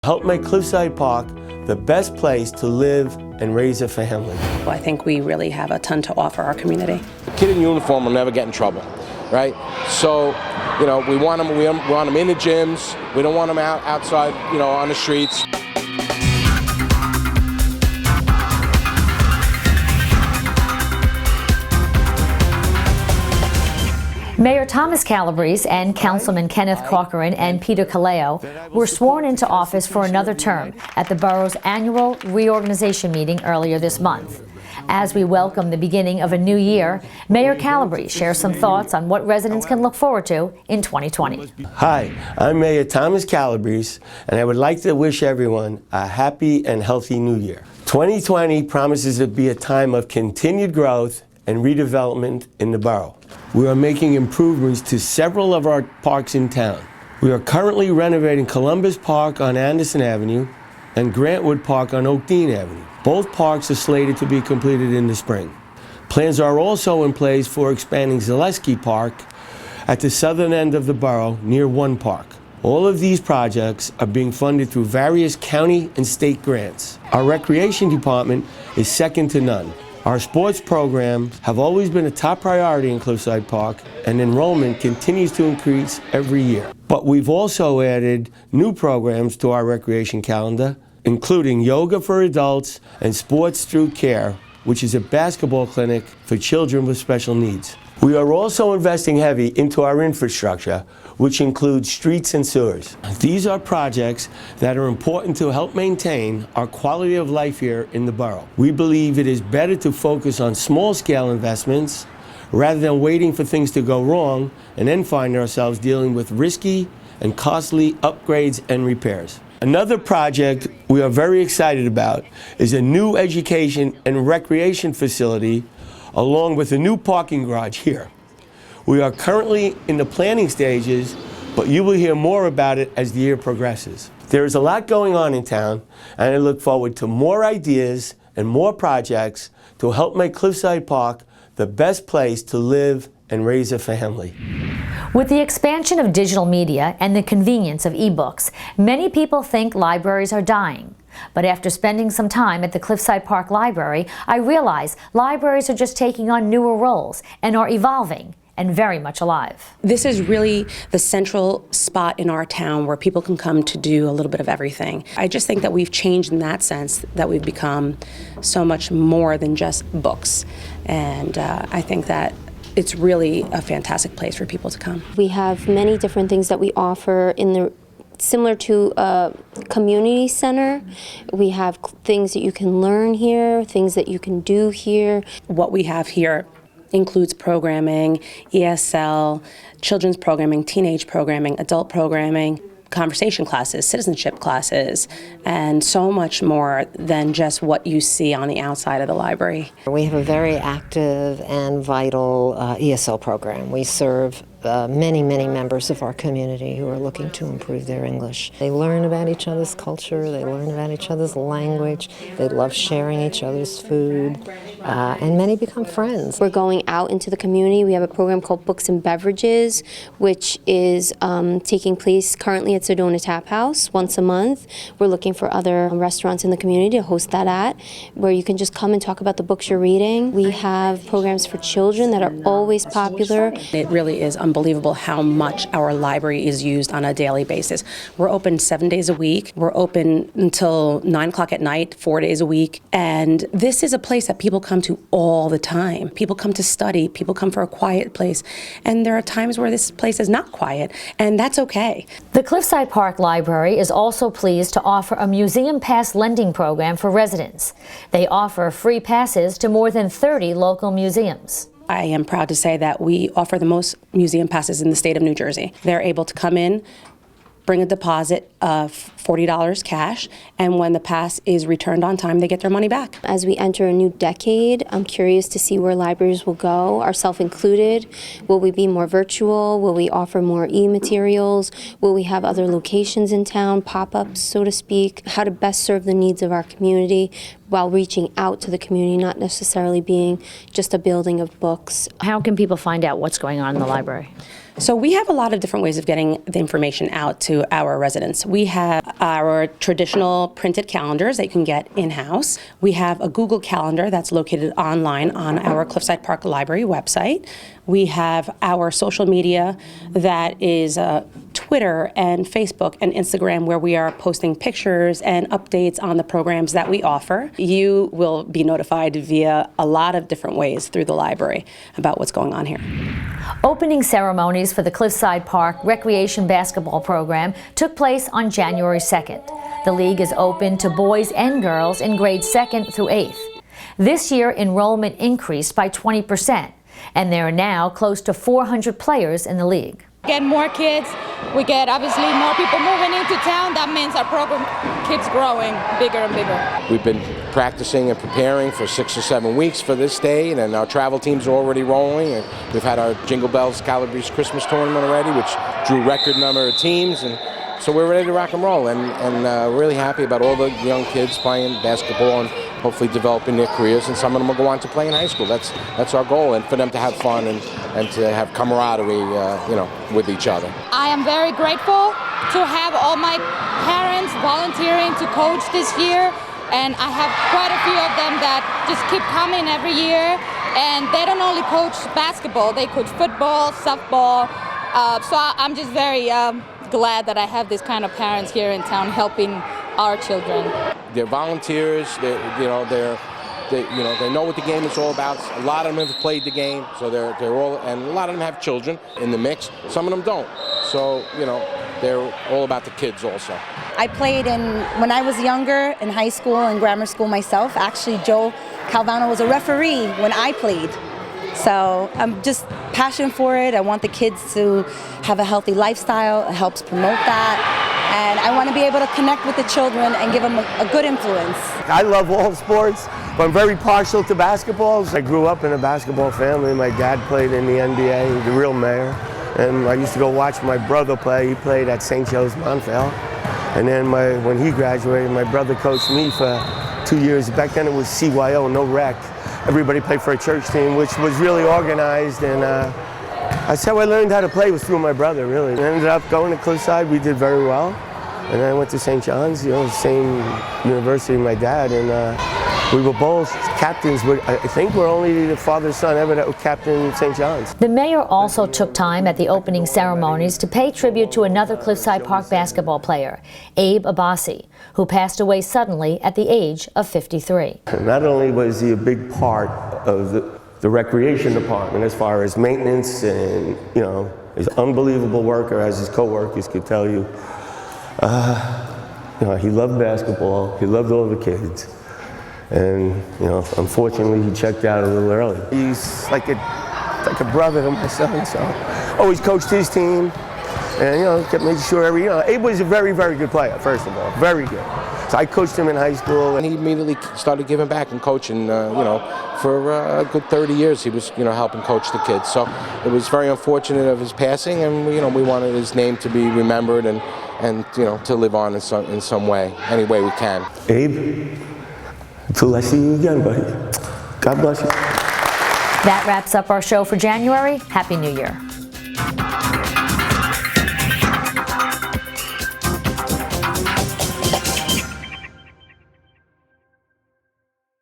Help make Cliffside Park the best place to live and raise a family. I think we really have a ton to offer our community. The kid in uniform will never get in trouble, right? So, we want them in the gyms. We don't want them outside, on the streets. Mayor Thomas Calabrese and Councilman Kenneth Corcoran and Peter Caleo were sworn into office for another term at the borough's annual reorganization meeting earlier this month. As we welcome the beginning of a new year, Mayor Calabrese shares some thoughts on what residents can look forward to in 2020. Hi, I'm Mayor Thomas Calabrese, and I would like to wish everyone a happy and healthy new year. 2020 promises to be a time of continued growth and redevelopment in the borough. We are making improvements to several of our parks in town. We are currently renovating Columbus Park on Anderson Avenue and Grantwood Park on Oak Dean Avenue. Both parks are slated to be completed in the spring. Plans are also in place for expanding Zaleski Park at the southern end of the borough near One Park. All of these projects are being funded through various county and state grants. Our recreation department is second to none. Our sports programs have always been a top priority in Cliffside Park, and enrollment continues to increase every year. But we've also added new programs to our recreation calendar, including yoga for adults and Sports Through Care, which is a basketball clinic for children with special needs. We are also investing heavy into our infrastructure, which includes streets and sewers. These are projects that are important to help maintain our quality of life here in the borough. We believe it is better to focus on small-scale investments rather than waiting for things to go wrong and then find ourselves dealing with risky and costly upgrades and repairs. Another project we are very excited about is a new education and recreation facility along with a new parking garage here. We are currently in the planning stages, but you will hear more about it as the year progresses. There is a lot going on in town, and I look forward to more ideas and more projects to help make Cliffside Park the best place to live and raise a family. With the expansion of digital media and the convenience of e-books, many people think libraries are dying. But after spending some time at the Cliffside Park Library, I realize libraries are just taking on newer roles and are evolving and very much alive. This is really the central spot in our town where people can come to do a little bit of everything. I just think that we've changed in that sense, that we've become so much more than just books. And I think that it's really a fantastic place for people to come. We have many different things that we offer in the similar to a community center. We have things that you can learn here, things that you can do here. What we have here includes programming, ESL, children's programming, teenage programming, adult programming, conversation classes, citizenship classes, and so much more than just what you see on the outside of the library. We have a very active and vital ESL program. We serve many members of our community who are looking to improve their English. They learn about each other's culture, they learn about each other's language, they love sharing each other's food, and many become friends. We're going out into the community. We have a program called Books and Beverages, which is taking place currently at Sedona Tap House once a month. We're looking for other restaurants in the community to host that at, where you can just come and talk about the books you're reading. We have programs for children that are always popular. It really is unbelievable how much our library is used on a daily basis. We're open 7 days a week. We're open until 9 o'clock at night, 4 days a week. And this is a place that people come to all the time. People come to study, people come for a quiet place. And there are times where this place is not quiet, and that's okay. The Cliffside Park Library is also pleased to offer a museum pass lending program for residents. They offer free passes to more than 30 local museums. I am proud to say that we offer the most museum passes in the state of New Jersey. They're able to come in, bring a deposit of $40 cash, and when the pass is returned on time, they get their money back. As we enter a new decade, I'm curious to see where libraries will go, ourselves included. Will we be more virtual? Will we offer more e-materials? Will we have other locations in town, pop-ups, so to speak? How to best serve the needs of our community, while reaching out to the community, not necessarily being just a building of books. How can people find out what's going on in the library? So we have a lot of different ways of getting the information out to our residents. We have our traditional printed calendars that you can get in-house. We have a Google Calendar that's located online on our Cliffside Park Library website. We have our social media that is Twitter and Facebook and Instagram, where we are posting pictures and updates on the programs that we offer. You will be notified via a lot of different ways through the library about what's going on here. Opening ceremonies for the Cliffside Park Recreation Basketball Program took place on January 2nd. The league is open to boys and girls in grades 2nd through 8th. This year, enrollment increased by 20%, and there are now close to 400 players in the league. Get more kids, we get obviously more people moving into town. That means our program keeps growing bigger and bigger. We've been practicing and preparing for 6 or 7 weeks for this day, and our travel teams are already rolling. And we've had our Jingle Bells Calabrese Christmas tournament already, which drew record number of teams, and so we're ready to rock and roll. And really happy about all the young kids playing basketball and hopefully developing their careers, and some of them will go on to play in high school. That's our goal, and for them to have fun and to have camaraderie, with each other. I am very grateful to have all my parents volunteering to coach this year, and I have quite a few of them that just keep coming every year, and they don't only coach basketball, they coach football, softball, so I'm just very glad that I have this kind of parents here in town helping our children. They're volunteers. They know what the game is all about. A lot of them have played the game, so they're all, and a lot of them have children in the mix. Some of them don't. So they're all about the kids also. I played when I was younger in high school and grammar school myself. Actually, Joe Calvano was a referee when I played. So I'm just passionate for it. I want the kids to have a healthy lifestyle. It helps promote that. And I want to be able to connect with the children and give them a good influence. I love all sports, but I'm very partial to basketball. I grew up in a basketball family. My dad played in the NBA, the real mayor. And I used to go watch my brother play. He played at St. Joe's Montvale. And then when he graduated, my brother coached me for 2 years. Back then it was CYO, no rec. Everybody played for a church team, which was really organized. And that's how I learned how to play, was through my brother, really. I ended up going to Cliffside. We did very well. And then I went to St. John's, same university my dad, and we were both captains. I think we're only the father and son ever that were captain St. John's. The mayor also took time at the opening ceremonies to pay tribute to another Cliffside Park basketball player, Abe Abbasi, who passed away suddenly at the age of 53. Not only was he a big part of the recreation department as far as maintenance and, he's an unbelievable worker, as his co-workers could tell you. He loved basketball, he loved all the kids, and unfortunately he checked out a little early. He's like a brother to my son, so always coached his team, and kept making sure Abe was a very, very good player, first of all, very good. So I coached him in high school, and he immediately started giving back and coaching. For a good 30 years, he was helping coach the kids. So it was very unfortunate of his passing, and we wanted his name to be remembered and to live on in some way, any way we can. Abe, until I see you again, buddy. God bless you. That wraps up our show for January. Happy New Year.